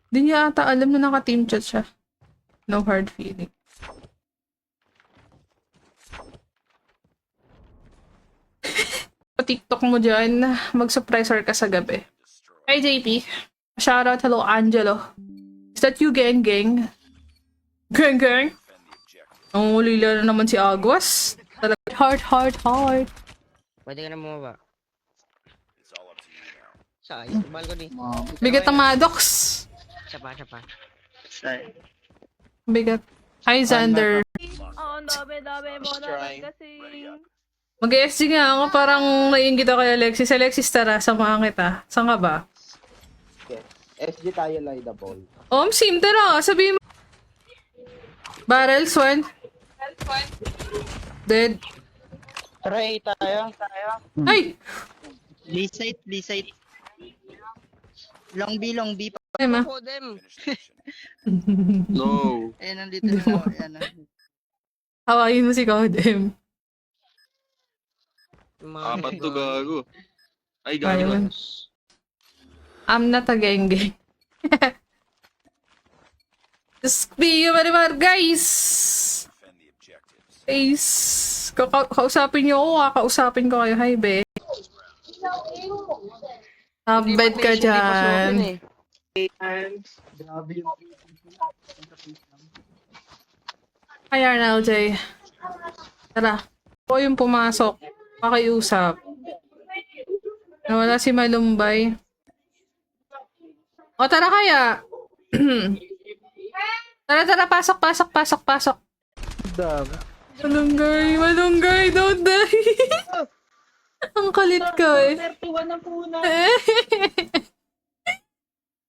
Di niya ata alam na naka-team chat siya. No hard feeling. TikTok mo dyan, mag-suppressor ka sa gabi. Hi JP. Shoutout, hello Angelo. Is that you, gang gang? Gang gang? Ang ulila na naman si Agwas. Talaga, heart. Pwede ka na bumaba. Sayang, tumal ko di. Bigat ang Maddox. Siya pa. Bigat. Hi Xander. Oh, ang dami mo naman kasi. Mag-SG nga ako, parang naiingit ako kay Alexis. Alexis, tara, samahan kita. Saan ka ba? Okay. SG tayo, Lida Ball. Sim, tara, sabihin mo. Barrels, one. Dead. Try tayo. Ay! Lee site. Long B pa. Ay, ma. Po them. No. Ayan, nandito na. Ayan na. Hawain mo si Codem. Apat to gago. Ay, Ayun. gago. I'm not a geng-geng. Just be marimar, guys! Guys, kausapin niyo ako, kakausapin ko kayo. Hi, be. Tabed ka dyan. Grabe yung... Hi, RNLJ. Tara. Ako yung pumasok. Pakiusap. Nawala si Malumbay. O, tara kaya. Tara, pasok. Dami. Malunggay, don't die. Ang kalit ka eh. 31 na po na.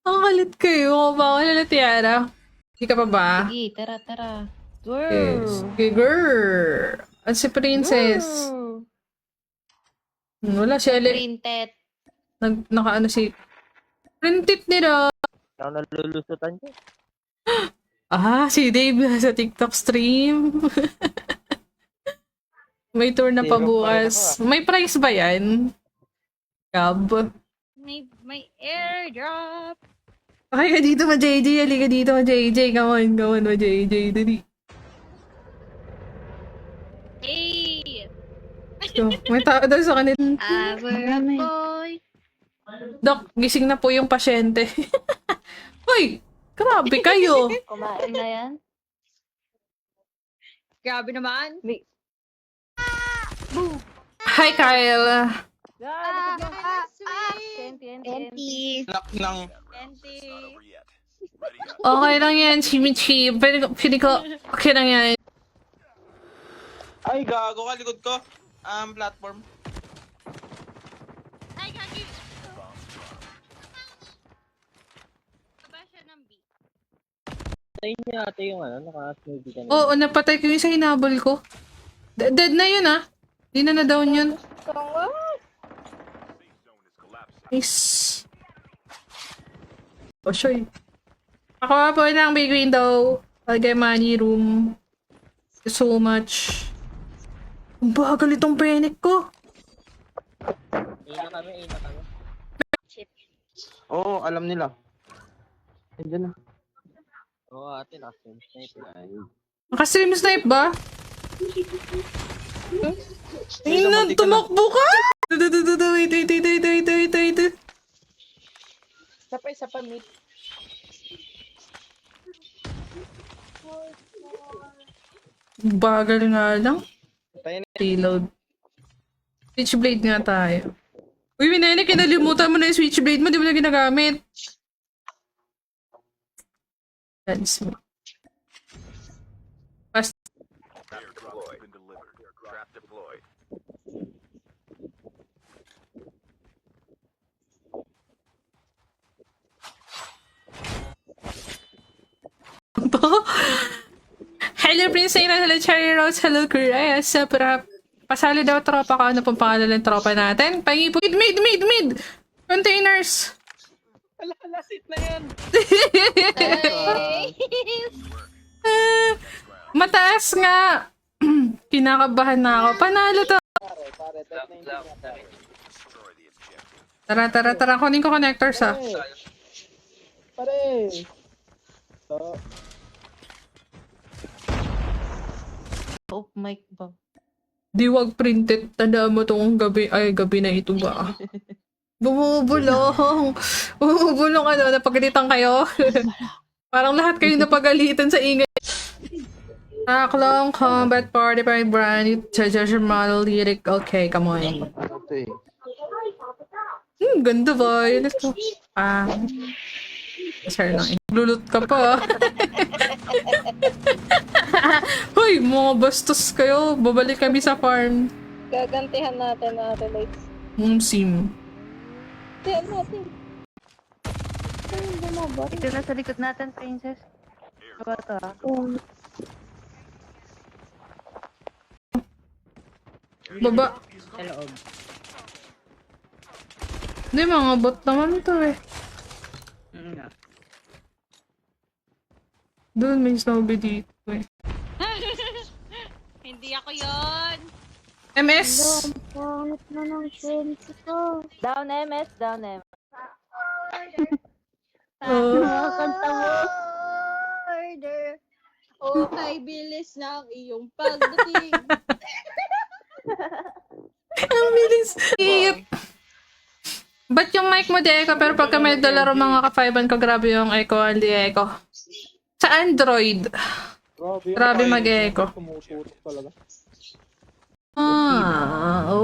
Ang kalit ka eh. Mukha ba ako nila Tiara? Hindi ka pa ba? Sige, tara. Yes. Okay, girl. At si Princess. Wala si Ale. Printed. Nakaano si... Printed nila. Ako nalulusutan ko. Si Dave sa TikTok stream. May tour na pa bukas. May price ba yan? Gab. May airdrop. Okay ka dito ma JJ. Halika dito ma JJ. Come on ma JJ. Dali. Hey! So, may tao daw sa kanila. Our boy. Dok, gising na po yung pasyente. Hoy! Grabe kayo. Kumain na yan? Grabe naman. Hi, Kyle. Enti. Nak ng... Okay lang yan, Chimichi. Pwede ko, okay lang yan. Ay, gago ka, likod ko. Platform. Ay, kaki. Ba siya ng B? Tayo niya ate yung naka-smoothie ka na. Oo, napatay ko yung sa hinabol ko. Dead na yun Di na na-down yun. Nice. Sure. Ako po ng big window. Lagay money room. Thank you so much. Ang bagal itong panic ko. Ina kami. Oo, alam nila. Andiyan na. Oo, ate, naka-stream sniper. Naka-stream snipe ba? Tingnan, tumakbo ka! Wait. Isa pa, mate. Bagal nga lang. Tayo na. Reload. Switchblade nga tayo. Uy, Winene, kinalimutan mo na yung switchblade mo. Di mo na ginagamit. That's me. Basta. Hello, Prince Aina. Hello, Cherry Rose. Hello, Kuya. Sapra. Pasali daw tropa ka. Ano pong pangalan ng tropa natin? Pangipo. Mid! Containers! Lasit na yan. Mataas nga. Kinakabahan na ako. Panalo to. Pare, Tara. Kunin ko connectors Pare! So, Oh, mic ba? Di wag printed. Tandaan mo tong gabi. Ay, gabi na ito ba? Bumubulong. Bumubulong ano, napagalitan kayo. Parang lahat kayo napagalitan sa ingay. Long Combat Party by Brand Treasure Model Lyric. Okay, come on. ito eh. Ganda ba? Yun ito. Sorry lang. Lulot ka pa. Hoy, mga bastos kayo. Babalik kami sa farm. Gagantihan natin na ate lights. Sim. Tiyan natin. Ayun, bumabot. Ito na sa likod natin, princess. Ano to ah? Baba. Sa loob. Hindi, mga bot naman to eh. Nga. Doon may snowbie dito eh. Hindi ako yon. MS! Pangit na ng sense ko. Down MS, down MS. Oh. Kanta mo. Order. Okay, bilis ng iyong pagdating. Ang bilis. Ba't yung mic mo di echo pero pagka may dolaro mga ka-5 ko grabe yung echo, hindi echo. Sa Android. Grabe mag-echo. Tumututok talaga.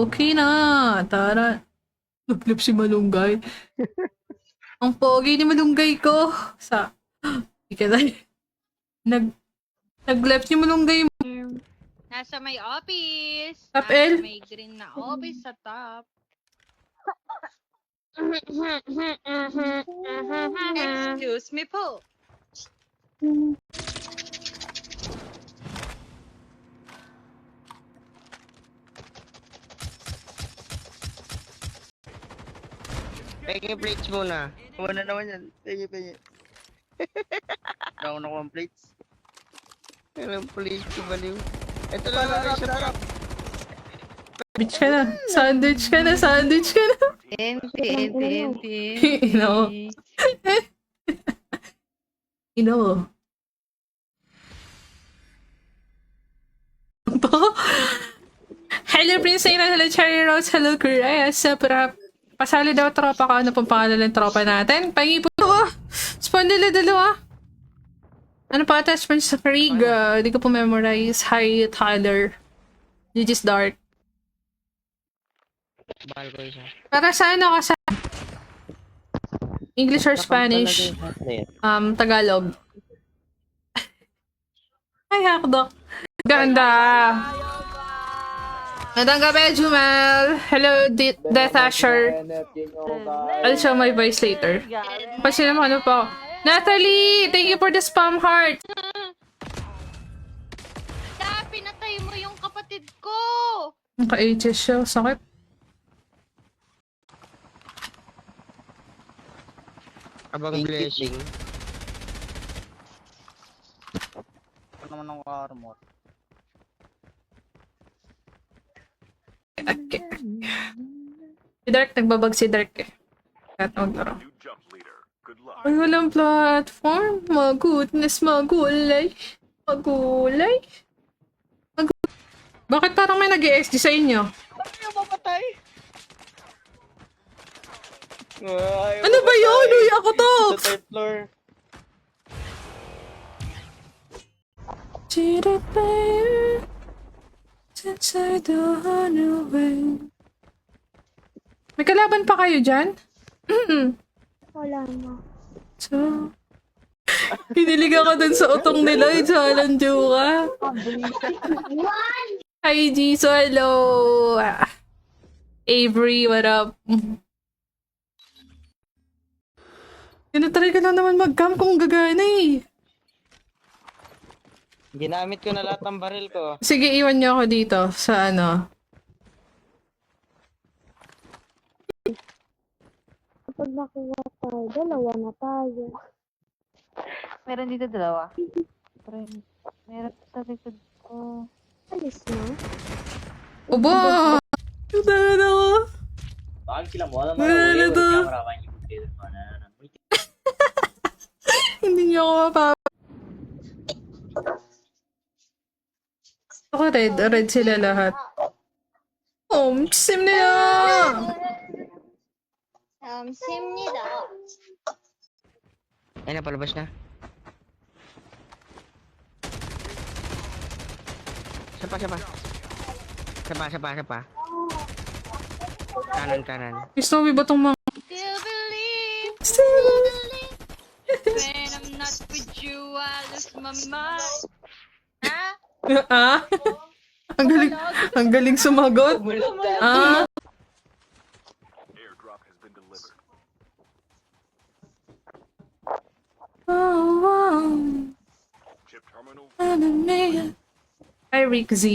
Okay na. Tara. Naglip si Malunggay. Ang pogi ni Malunggay ko. Ika na. Naglip si Malunggay. Nasa may office. Top Nasa L. may green na office sa top. Excuse me po. Penge plates muna. Kuha na naman yan. Penge. Wala ko nakuha ang plates. Walang plates, baliw. Ito lang lang siya pa. Bitch ka na. Sandwich ka na. Sandwich ka na. MP. Ino. Ino. Hello, Prince Aina. Hello, Cherry Rose. Hello, Kuya. Pasali daw tropa ka. Ano pong pangalan ng tropa natin? Pangipo. Spondila dalawa. Ano pa? Test Prince Krieg. Di ko po memorize. Hi, Tyler. GG's Dark. Bahal ko isa. Para sa ano ka sa English or Spanish? Tagalog. Ay, hakdok. Ganda. Magandang gabi, Jumel. Hello, Death Asher. I'll show my voice later. Kasi naman ano pa. Natalie, thank you for the spam heart. Pinatay mo yung kapatid ko. Naka-HS siya. Sakit. Abang blessing. Ano naman ang armor? Okay. Si Dark, nagbabag si Dark eh. At maglaro. Ay, walang platform. Goodness, magulay. Magulay. Bakit parang may nag-ESD sa inyo? Ayaw mapatay. Ano ba yun? Uy, ako to! Sa third floor. Cheated player since I don't away. May kalaban pa kayo dyan? Wala na. So, hinilig ako dun sa utong nila. Ichalandu ka. Hi, Jisoo. Hello. Avery, what up? Tinatry ka lang naman mag-cam kung gagana eh. Ginamit ko na lahat ng baril ko. Sige, iwan niyo ako dito sa ano. Kapag nakuha tayo, dalawa na tayo. Meron dito dalawa. Meron sa likod ko. Alis na. Uba! Udahan ako. Bahan kila mo, alam mo, Wala na to. camera, main YouTube mana. Hindi ako Ako red. Red sila lahat. Oh, sim nila! 심니다. Ay, napalabas na. Sapa. Kanan. Gusto mo ba itong mga... Still believe when I'm not with you, I lose my mind. Ah? Ang galing sumagot. Ah? Hi, Rick Z.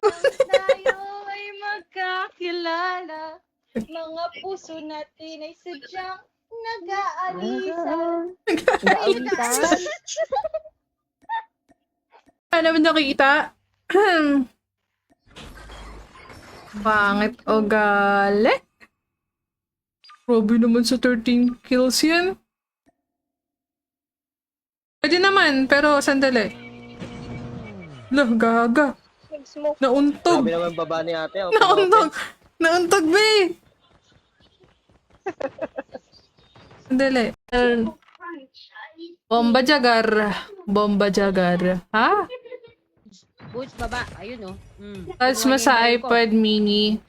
Tayo ay magkakilala. Mga puso natin ay sadyang nag-aalisan. Ano naman nakikita? Pangit o galit? Grabe naman sa 13 kills yan. Pwede naman, pero sandali. Lah, gaga. Nauntog. Grabe naman baba ni ate. Oh, Nauntog. Nauntog, be. Sandali. Bomba jagar. Ha? Boots, baba. Ayun, oh. Touch mo sa iPad mini.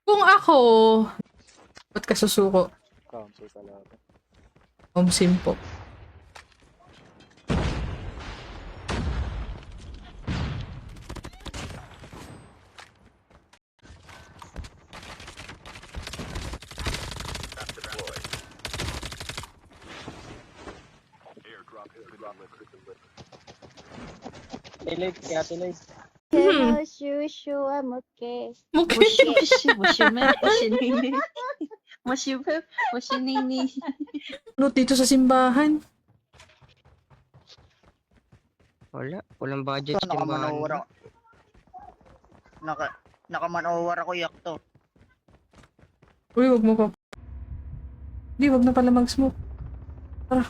Kung ako... Ba't ka susuko? Simpo. Tilig, kaya tilig. 슈슈 아무게. Okay. Ano dito sa simbahan? Walang budget sa timbahan. Nakamanowar ako yakto. Uy, wag mo pa. Hindi, wag na pala mag-smoke. Tara.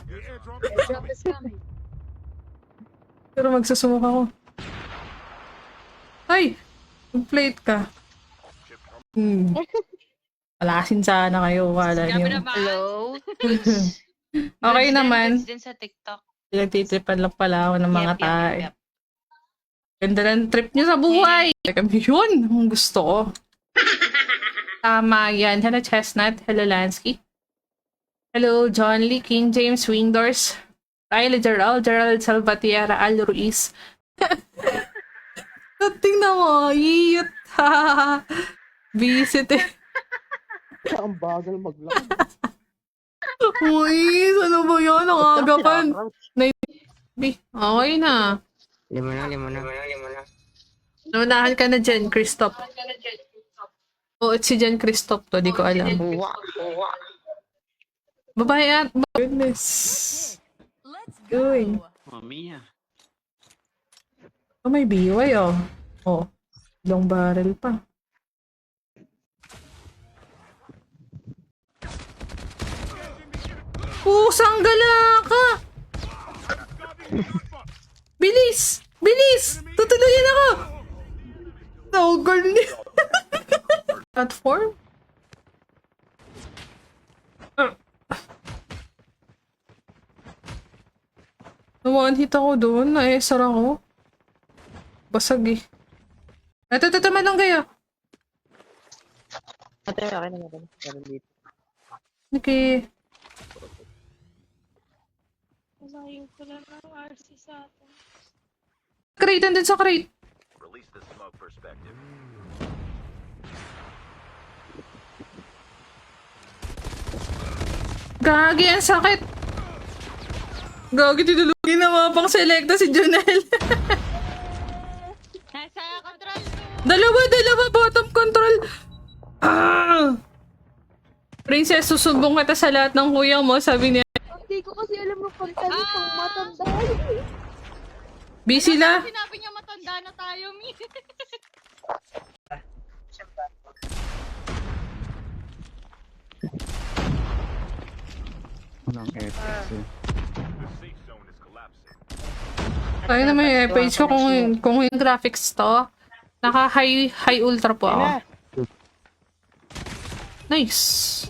Pero magsasmoke ako. Ay! Mag-plate ka. Palasin sana kayo. Kala niyo. Hello? Okay naman. Din sa TikTok. Pinagtitripan lang pala ako ng mga Yep. tae. Ganda ng trip niyo sa buhay. Kami yun. Ang gusto ko. Tama yan. Hello, Chestnut. Hello, Lansky. Hello, John Lee, King James, Wingdoors. Riley Gerald Salvatierra, Al Ruiz. Tingnan mo. Yiyot. Visit eh. Ang bagal maglakad. Uy, ano ba yan? Ang aga pa. Okay na. Lima na. Naunahan ka na dyan, Christoph. Oo, si Jen Christoph to. Di ko alam. Babae at... Goodness. Going. Mamiya. Oh, may biway, oh. Oh, long barrel pa. Sanggala ka! Bilis! Bilis! Tutuluyan ako! No, girl niya. Platform? One hit ako doon. Naesar ako. Basag eh. Ito, malong kayo. Ate, akin na natin. Meron dito. Okay. Malayo pala ng RC sa atin. Crate, andun sa crate. Release the smoke perspective. Gagi, ang sakit. Gagi, tinulugin na mga pang selecta si Jonel. Nasa control Dalawa, bottom control. Ah! Princess, susubong kita sa lahat ng kuya mo, sabi niya. Hindi ko kasi alam mo punta nito matanda. Busy la. Sinabi niya matanda na tayo, Mi. Walang epics eh. Kaya naman yung page ko kung yung graphics to. Naka-high ultra po ako. Nice.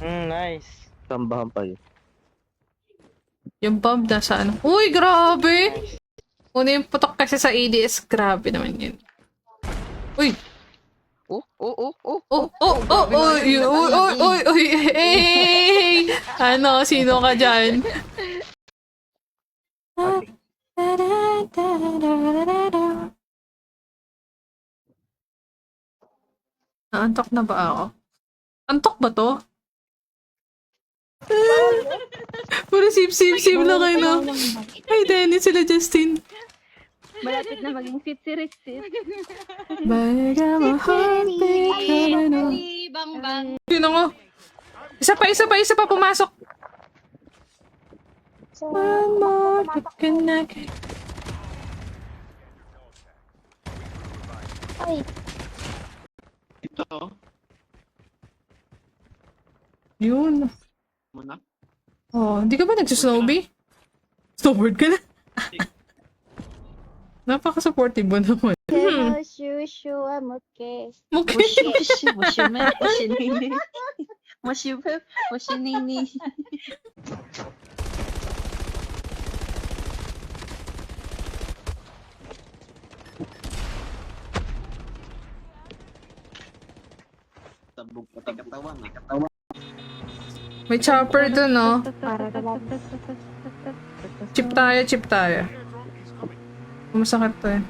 Nice. Tambahan pa yun. Yung bomb nasa ano. Uy, grabe! Una yung putok kasi sa ADS. Grabe naman yun. Uy! Oh. Uy, hey! Ano, sino ka dyan? Naantok na ba ako? Antok ba to? Puro sip na kayo, no? Ay, Dennis, sila Justin. Malapit na maging sit si Rexit. Baga mahapit ka na. Yun ako. Isa pa pumasok. So, One more connect. ay, Ito. Yun. Muna. Oh, hindi ka ba nagsusnowbie? Snowboard ka na? Napaka-supportive mo naman. no shushu, I'm okay. Okay. Tabog pati katawan. May chopper dun, no? Para talaga. Chip tayo. Masakit to eh.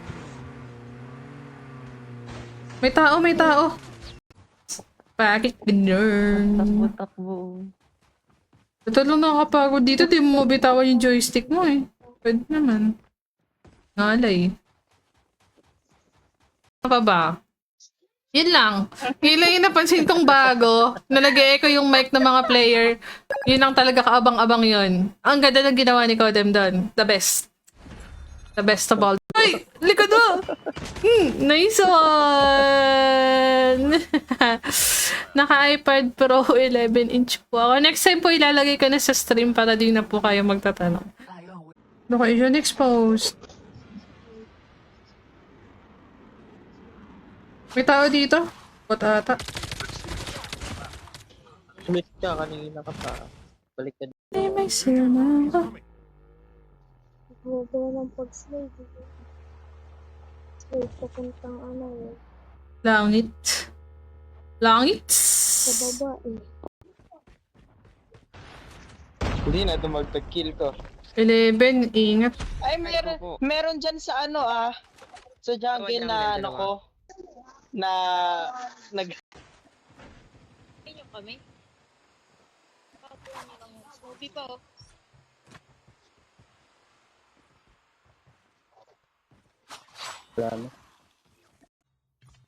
May tao. Bakit ganun? Takbo. Ito lang nakakapagod dito. Di mo mabitawan yung joystick mo eh. Pwede naman. Ngalay. Ano pa ba? Yun lang. Yun lang yung napansin kong bago. Na nag-e-echo yung mic ng mga player. Yun lang talaga kaabang-abang yun. Ang ganda ng ginawa ni Codem doon. The best. The best of all. Ay! Likod mo! Nice one! Naka-iPad Pro 11-inch po ako. Next time po ilalagay ko na sa stream para di na po kayo magtatanong. Location exposed. May tao dito? Bot ata. Miss ka kanina ka pa. Balik ka. Ay, may sirma. Huwag ng pag-slide. Slide papuntang ano eh. Langit. Sa baba eh. Hindi na dumagtag-kill ko. 11, ingat. Ay, meron dyan sa ano sa jungle na ano ko. Na nag Ayun kami. Movie pa oh.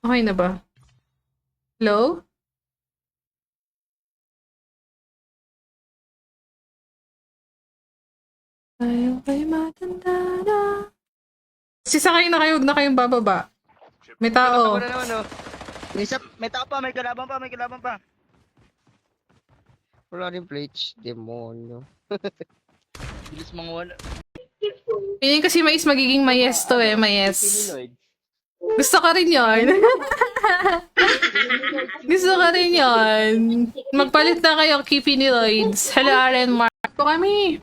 Okay na ba? Hello? Tayo kay matanda na. Sisakay na kayo, huwag na kayong bababa. May tao. Wala naman oh. May tao pa, may kalaban pa. Wala rin plates, demonyo. Bilis mga wala. Piling kasi mais magiging mayes to eh, mayes. Gusto ko rin yun. Gusto ko rin yun. Magpalit na kayo, Kipi ni Lloyds. Hello, Aren Mark. Ito kami.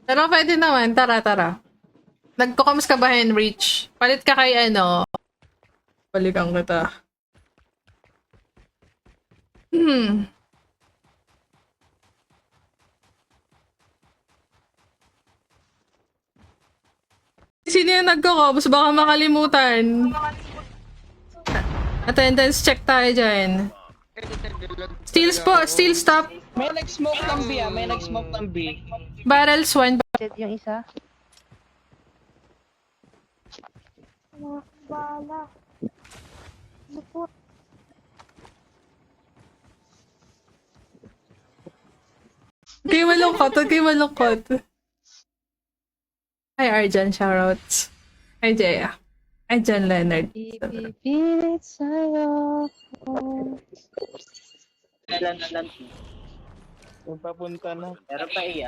Pero pwede naman, tara. Nagkukamus ka ba, Henrich? Palit ka kay ano? Balikan kita. Sino yung nagkukamus? Baka makalimutan. Attendance check tayo dyan. Still stop. May nag-smoke ng B, Barrels 1. Dead yung isa. Mga bala. Lupot. Huwag kayo malungkot. Hi Arjan, shoutouts. Hi Jaya. Hi John Leonard. Ipipilit sa'yo. Yung papunta na. Meron pa iya.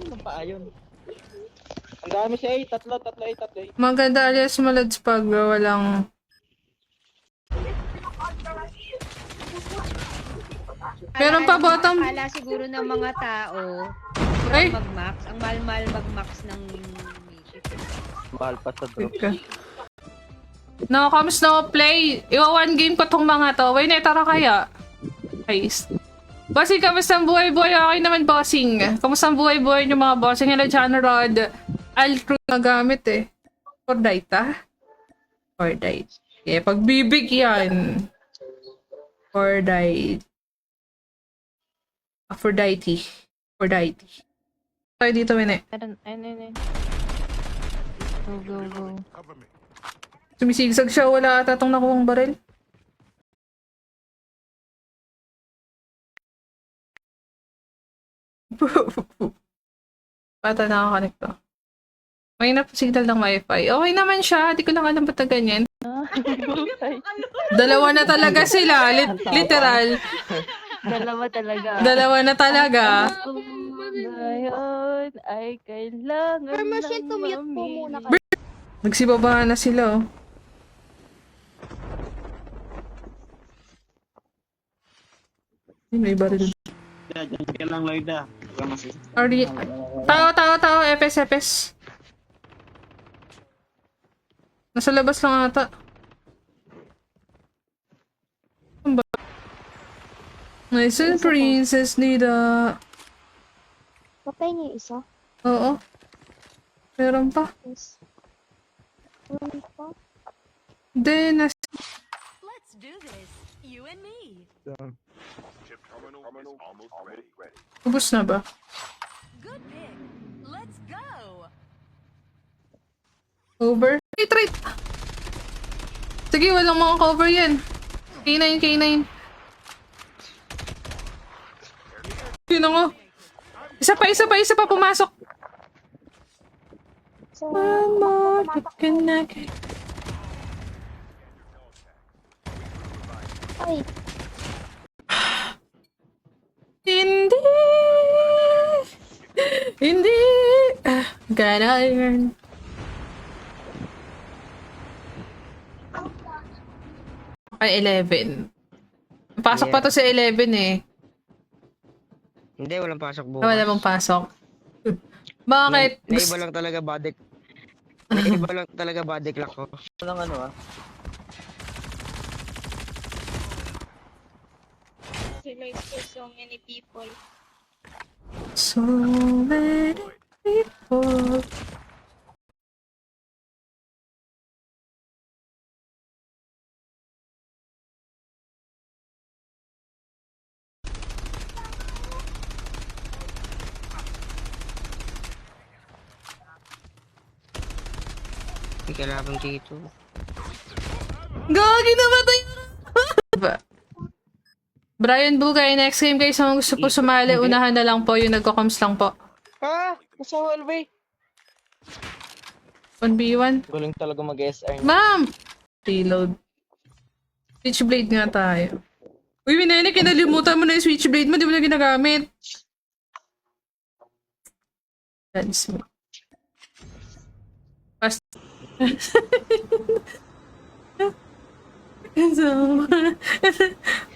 Ano pa ayun? Ang dami siya eh. Tatlo. Maganda alias malads pag walang... Meron pa bottom. Akala siguro ng mga tao, Ay! mag-max. Ang mahal-mahal mag-max ng ship. Mahal pa sa drop. No, comes no play. Iwa one game ko tong mga to. Wait, tara kaya. Guys. Bossing, kamusta ang buhay-buhay? Okay naman, bossing. Kamusta ang buhay-buhay niyo mga bossing? Hello, John Rod. Altru na gamit eh. Fortnite, ah? Fortnite. Yeah, pagbibig yan. Fortnite. Aphrodite. Aphrodite. Tayo dito, Wine. Ayun. Go. Sumisigsag siya. Wala ata itong nakuhang baril. Pata nakakanik to. May na signal ng wifi. Okay naman siya. Di ko lang alam ba't na ganyan. Dalawa na talaga sila. Literal. Dalawa talaga. Dalawa na talaga. Ngayon ay kailangan Permission to mute po muna kayo. Nagsibaba na sila, oh. Ay, may baril. Diyan ka lang, Lloyda. Already. Tao. Epes. Nasa labas lang ata. Ano ba? Nice and Princess Nida. Patay niyo yung isa. Oo. Meron pa. Yes. Meron pa. Then, Let's do this, you and me. Chip terminal is almost ready. ubus na ba? Good pick. Let's go. Over? Try. Sige, walang mga cover yan. K9. Yun ako. Isa pa pumasok. So, One more to pumatak. connect. Ay, Hindi. Gonna earn. Ay, 11. Pasok pa to sa 11 eh. Hindi, walang pasok bukas. Wala bang pasok? Bakit? Naiba lang talaga body. Naiba lang talaga body clock ko. Walang ano ah. Sila is for so many people. So many people. Hindi kailangan dito. Gagi namatay na! Brian Bulgay, next game guys, kung gusto po sumali, unahan na lang po, yung nagko-coms lang po. Ah! Nasa hallway! 1v1. Galing talaga mag-SR. Ma'am! Reload. Switchblade nga tayo. Uy, Winene, kinalimutan mo na yung switchblade mo, di mo na ginagamit. That's me. Fast. So,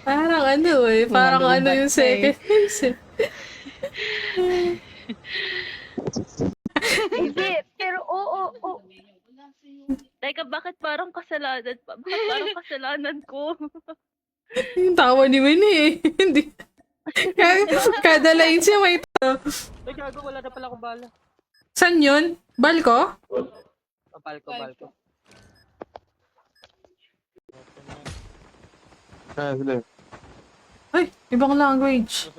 parang ano eh, parang ano yung second phase eh. Hindi, pero oo. Teka, bakit parang kasalanan pa? Bakit parang kasalanan ko? Yung tawa ni Winnie eh. Hindi. Kada line siya may tawa. Ay, gago, wala na pala akong bala. San yun? Balko? Balko. Ay, ibang language.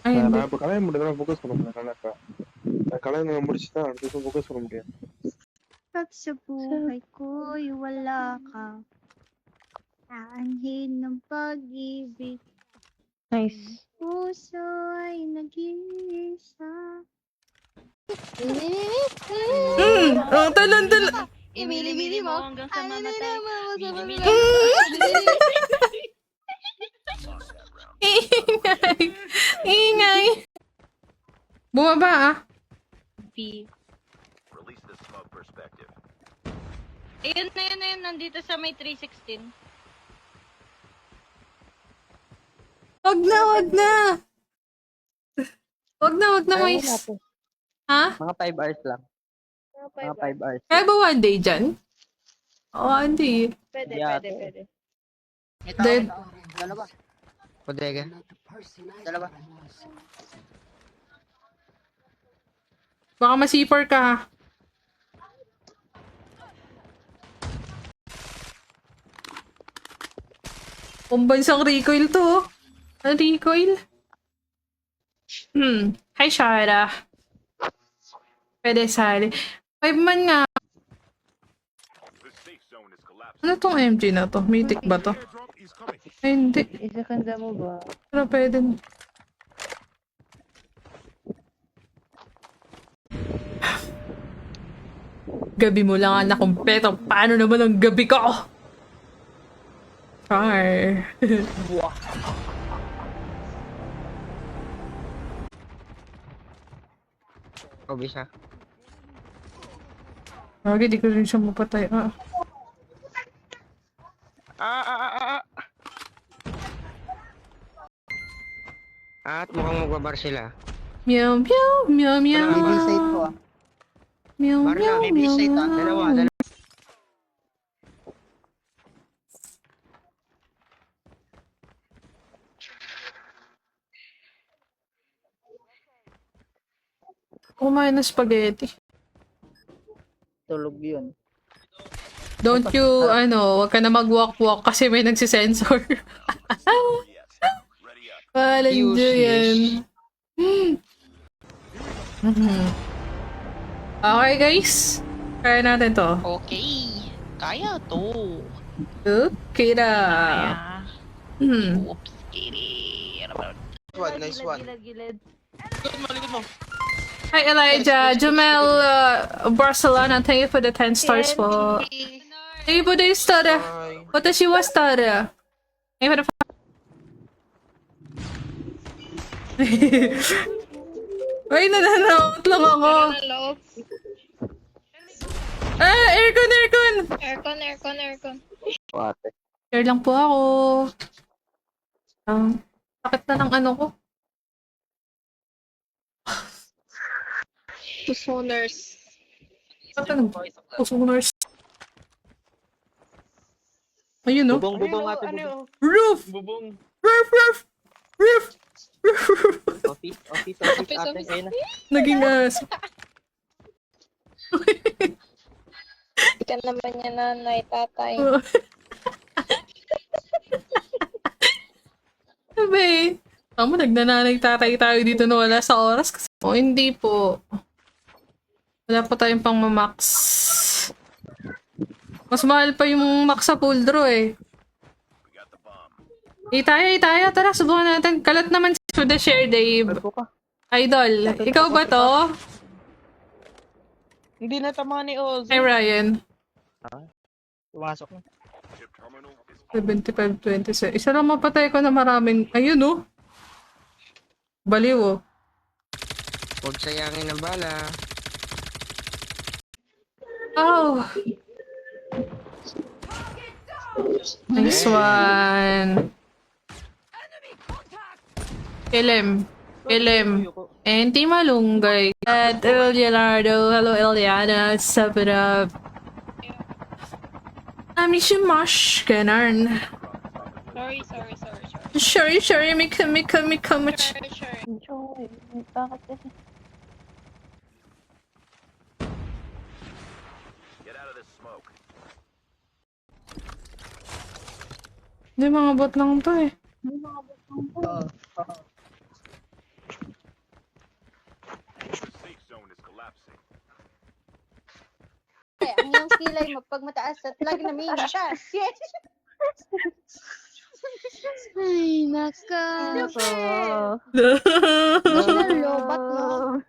Ay, hindi. நான் இப்போ கல்யாணம் மட்டும் தான் ஃபோக்கஸ் பண்ண முடியும் கணக்கா கல்யாணம் முடிச்சு தான் அடுத்த ஃபோக்கஸ் பண்ண முடியும் pag sa buhay ko'y wala ka, aanhin ng pag-ibig, Nice. puso ay nag-iisa. Talon. Imili-mili mo hanggang sa mamatay. Ingay! Ingay! Bumaba ah. B. Release the smoke perspective. Ayun na yun, nandito sa may 316. Wag na, wag na! Wag na, Ay, wala mais. po. Ha? Mga 5 hours lang. Mga 5 hours. Kaya ba one day dyan? Oo, hindi. Pwede, Yeah. pwede, pwede. Dead. Dalawa. Bodega. Dalawa. Baka masipar ka ha. Pambansang recoil to. Oh. Ano recoil? Hi, Shara. Pwede sali. 5 man nga. The safe zone is collapsing. Ano tong MG na to? Mythic ba to? Airdrop is coming. Ay, hindi. Isakanda mo ba? Pero pwede. Gabi mo lang anak kong peto. Paano naman ang gabi ko? Char. Kobe siya. Bagay, di ko rin siya mapatay. Ah. At mukhang magbabar sila. Meow, meow, meow, meow. May B-side po ah. Meow, Bar na, meow, may meow, B-side ah. Dalawa. meow. Kumain ng spaghetti. Tulog yun. Don't you, wag ka na mag-walk-walk kasi may nagsisensor. Ready up. Walang yan. Okay, guys. Kaya natin to. Okay. Kaya to. Okay na. Oops, kitty. Nice one. Gilid. Hi, Elijah. Jumel Barcelona, thank you for the 10 stars po. Thank you for the star. Watashi wa star. Thank you for the Ay, nananakot lang ako. Loob. Ah, aircon, aircon! Aircon. Ate. Share lang po ako. Sakit na ng ano ko. Tusoners. Sakit na ng pusuners. Ayun, no? Bubong ate. Ano? Roof! Bubong. Roof, roof! Roof! Office Office. ate. Ayun na. Naging Hindi ka naman niya nanay, tatay. Sabi, tama, nagnananay tatay tayo dito na wala sa oras. Kasi, hindi po. Wala pa tayong pang mamax. Mas mahal pa yung max sa pool draw eh. We got the bomb. Tayo. Tara, subukan natin. Kalat naman to the share, Dave. Pulpo ka. Idol, ikaw ba to? Hindi na tama ni Oz. Hey, Ryan. Pumasok na. Chip terminal is 75-26. Isa lang mapatay ko na maraming... Ayun, oh. Baliw, oh. Huwag sayangin ang bala. Oh. Nice one. Kilim. Anti malunggay. At El Leonardo. Hello, Eliana. Sup it up. Si Mosh. Ganarn. Sorry. Mika. Enjoy. Bakit kasi? get out of this smoke. Hindi, mga bot lang to eh. The safe zone is collapsing. Ang iyong kilay mo, pag mataas at lagi na may mataas. Yes! Ay, naka. No. Lobat, no?